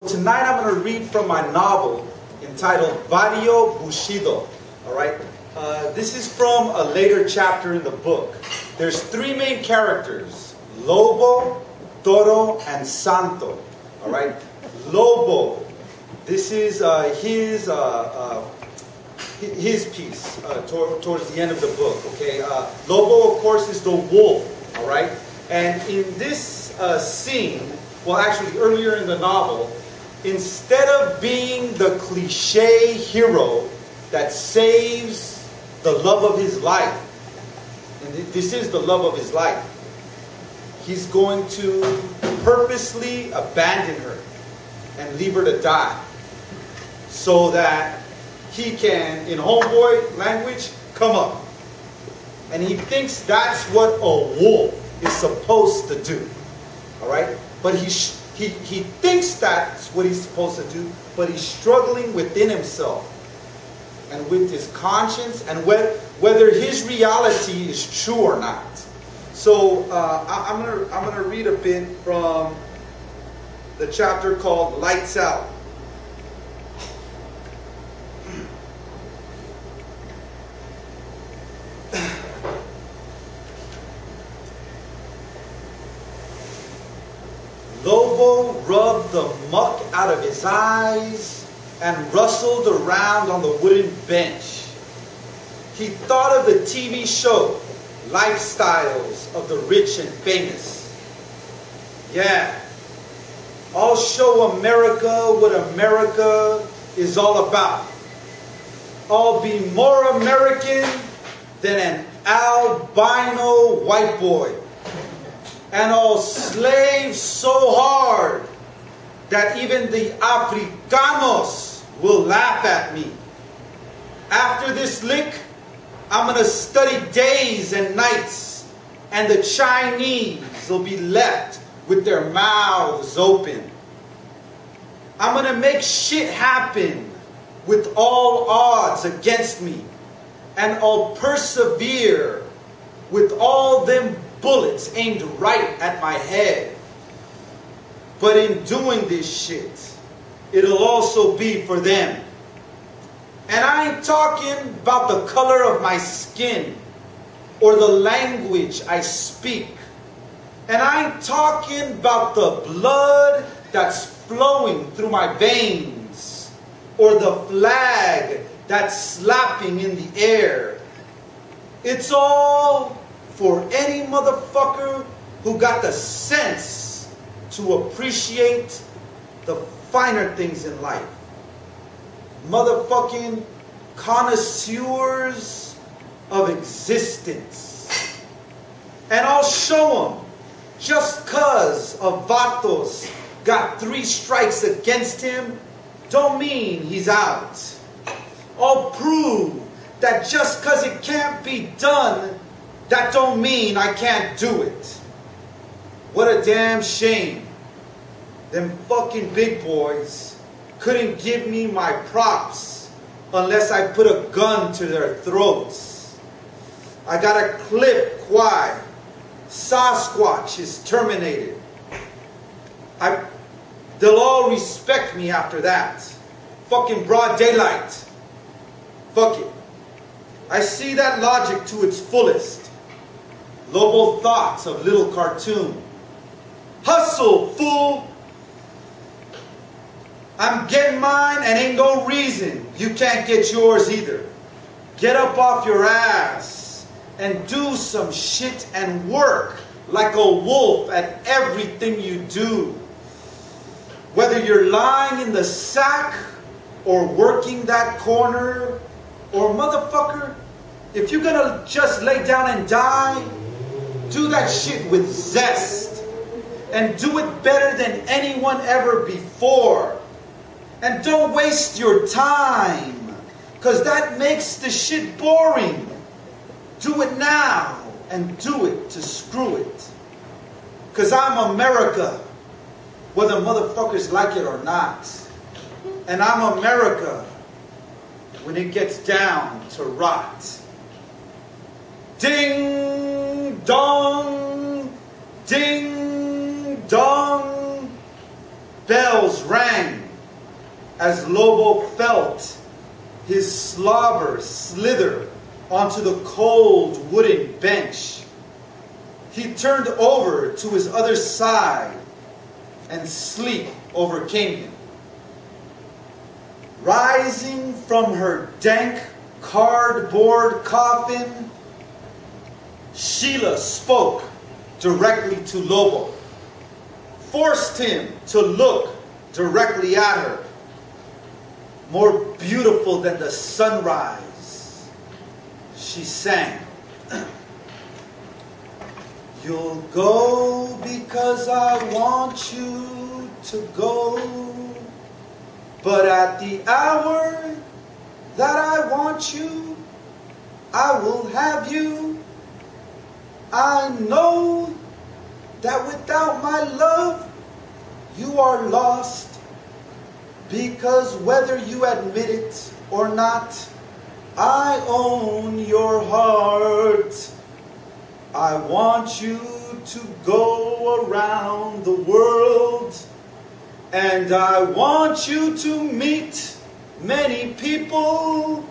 Tonight I'm going to read from my novel entitled Barrio Bushido. All right. This is from a later chapter in the book. There's three main characters: Lobo, Toro, and Santo. All right. Lobo. This is his piece towards the end of the book. Okay. Lobo, of course, is the wolf. All right. And in this scene, well, actually earlier in the novel, instead of being the cliche hero that saves the love of his life, and this is the love of his life, he's going to purposely abandon her and leave her to die so that he can, in homeboy language, come up. And he thinks that's what a wolf is supposed to do. All right? But he thinks that's what he's supposed to do, but he's struggling within himself and with his conscience and whether his reality is true or not. So I'm gonna read a bit from the chapter called Lights Out. Lobo rubbed the muck out of his eyes and rustled around on the wooden bench. He thought of the TV show, Lifestyles of the Rich and Famous. Yeah, I'll show America what America is all about. I'll be more American than an albino white boy. And I'll slave so hard that even the Africanos will laugh at me. After this lick, I'm going to study days and nights, and the Chinese will be left with their mouths open. I'm going to make shit happen with all odds against me, and I'll persevere with all them bullets aimed right at my head. But in doing this shit, it'll also be for them. And I ain't talking about the color of my skin or the language I speak. And I ain't talking about the blood that's flowing through my veins or the flag that's slapping in the air. It's all for any motherfucker who got the sense to appreciate the finer things in life. Motherfucking connoisseurs of existence. And I'll show them, just cause a vatos got 3 strikes against him, don't mean he's out. I'll prove that just cause it can't be done, that don't mean I can't do it. What a damn shame. Them fucking big boys couldn't give me my props unless I put a gun to their throats. I got a clip Kwai. Sasquatch is terminated. They'll all respect me after that. Fucking broad daylight. Fuck it. I see that logic to its fullest. Lobo thoughts of little cartoon. Hustle, fool! I'm getting mine and ain't no reason you can't get yours either. Get up off your ass and do some shit and work like a wolf at everything you do. Whether you're lying in the sack or working that corner, or motherfucker, if you're gonna just lay down and die, do that shit with zest. And do it better than anyone ever before. And don't waste your time, because that makes the shit boring. Do it now and do it to screw it. Because I'm America, whether motherfuckers like it or not. And I'm America when it gets down to rot. Ding dong, ding dong, bells rang. as Lobo felt his slobber slither onto the cold wooden bench, he turned over to his other side and sleep overcame him. Rising from her dank cardboard coffin, Sheila spoke directly to Lobo, forced him to look directly at her. More beautiful than the sunrise, she sang. You'll go because I want you to go, but at the hour that I want you, I will have you. I know that without my love, you are lost, because whether you admit it or not, I own your heart. I want you to go around the world, and I want you to meet many people.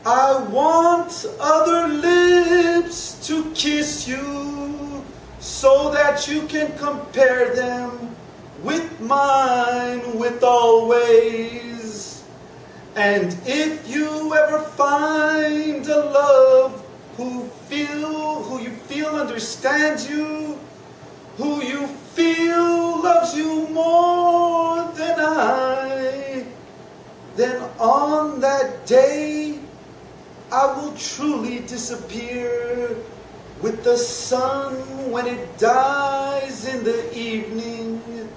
I want other lips to kiss you so that you can compare them with mine with always. And if you ever find a love who you feel understands you, who you feel loves you more than I, then on that day I will truly disappear with the sun when it dies in the evening.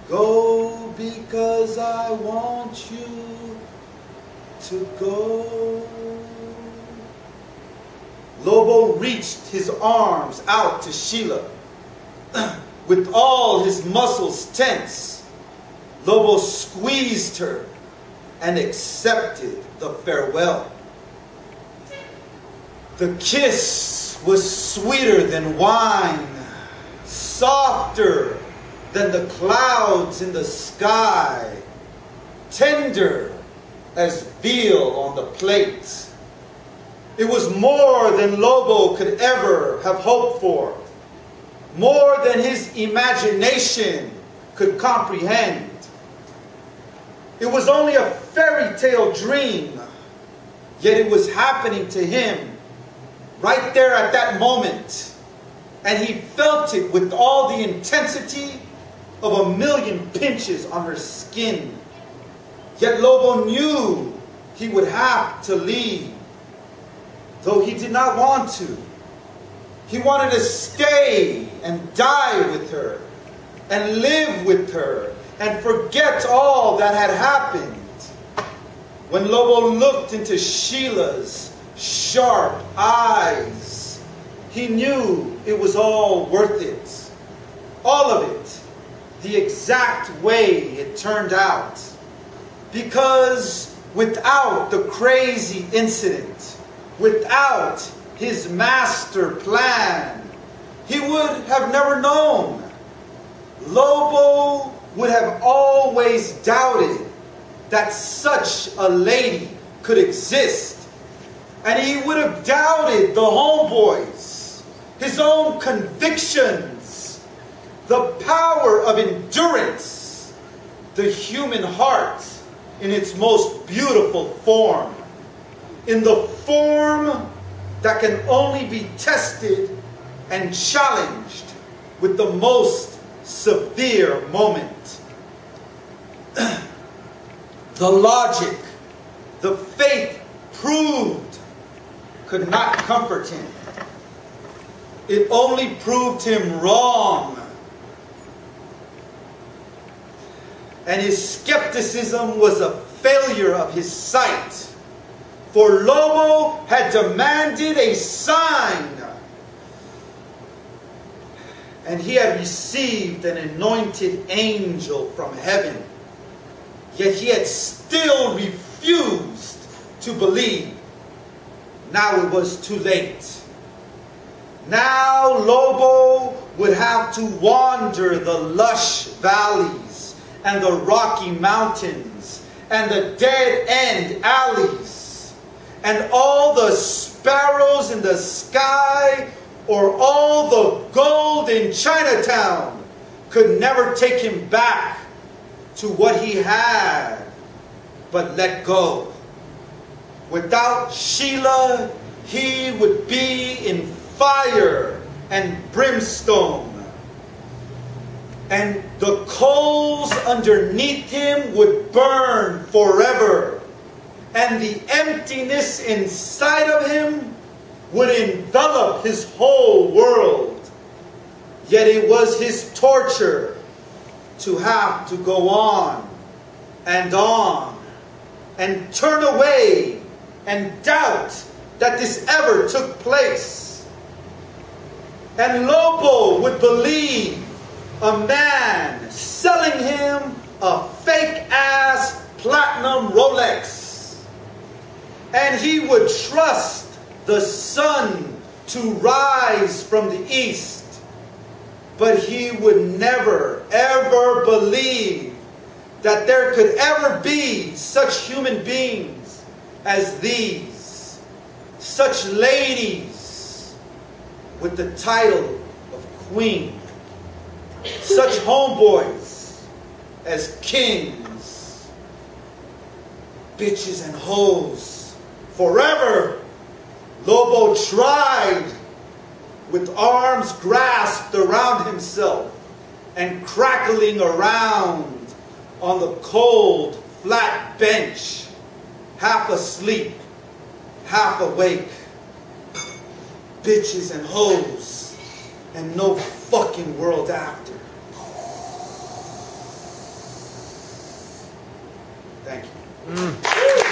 Go because I want you to go. Lobo reached his arms out to Sheila. With all his muscles tense, Lobo squeezed her and accepted the farewell. The kiss was sweeter than wine, softer than the clouds in the sky, tender as veal on the plate. It was more than Lobo could ever have hoped for, more than his imagination could comprehend. It was only a fairy tale dream, yet it was happening to him right there at that moment. And he felt it with all the intensity of a million pinches on her skin. Yet Lobo knew he would have to leave, though he did not want to. He wanted to stay and die with her, and live with her, and forget all that had happened. When Lobo looked into Sheila's sharp eyes, he knew it was all worth it. All of it, the exact way it turned out. Because without the crazy incident, without his master plan, he would have never known. Lobo would have always doubted that such a lady could exist. And he would have doubted the homeboys, his own convictions, the power of endurance, the human heart in its most beautiful form, in the form that can only be tested and challenged with the most severe moment. The logic, the faith proved could not comfort him. It only proved him wrong. And his skepticism was a failure of his sight. For Lobo had demanded a sign. And he had received an anointed angel from heaven. Yet he had still refused to believe. Now it was too late. Now Lobo would have to wander the lush valleys and the rocky mountains and the dead-end alleys and all the sparrows in the sky or all the gold in Chinatown could never take him back to what he had but let go. Without Sheila, he would be in fire and brimstone. And the coals underneath him would burn forever. And the emptiness inside of him would envelop his whole world. Yet it was his torture to have to go on and turn away and doubt that this ever took place. And Lobo would believe a man selling him a fake-ass platinum Rolex. And he would trust the sun to rise from the east. But he would never, ever believe that there could ever be such human beings as these. Such ladies with the title of queen. Such homeboys as kings. Bitches and hoes. Forever, Lobo tried with arms grasped around himself and crackling around on the cold, flat bench, half asleep, half awake. Bitches and hoes, and no fucking world after. Thank you.